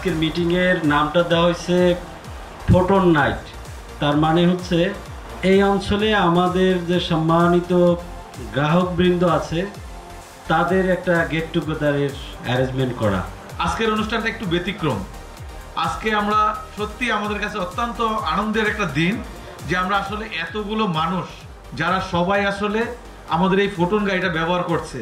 আজকের মিটিংয়ের নামটা দেওয়া হয়েছে ফোটন নাইট। তার মানে হচ্ছে এই অঞ্চলে আমাদের যে সম্মানিত গ্রাহকবৃন্দ আছে তাদের একটা গেট টুগেদারের অ্যারেঞ্জমেন্ট করা। আজকের অনুষ্ঠানটা একটু ব্যতিক্রম। আজকে আমরা সত্যি আমাদের কাছে অত্যন্ত আনন্দের একটা দিন যে আমরা আসলে এতগুলো মানুষ যারা সবাই আসলে আমাদের এই ফোটন গাড়িটা ব্যবহার করছে।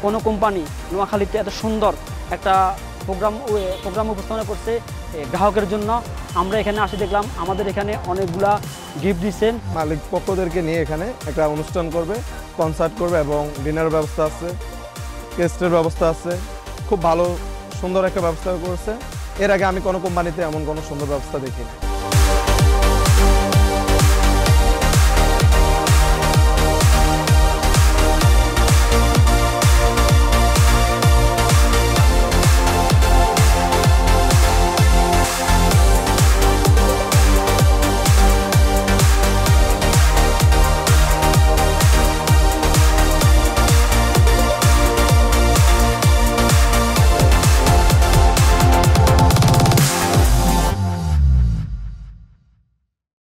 কোনো কোম্পানি নোয়াখালীতে এত সুন্দর একটা প্রোগ্রাম উপস্থাপনা করছে গ্রাহকের জন্য। আমরা এখানে আসি দেখলাম আমাদের এখানে অনেকগুলা গিফট দিচ্ছেন। মালিক পক্ষদেরকে নিয়ে এখানে একটা অনুষ্ঠান করবে, কনসার্ট করবে এবং ডিনার ব্যবস্থা আছে, গেস্টের ব্যবস্থা আছে। খুব ভালো সুন্দর একটা ব্যবস্থা করেছে। এর আগে আমি কোনো কোম্পানিতে এমন কোনো সুন্দর ব্যবস্থা দেখিনি।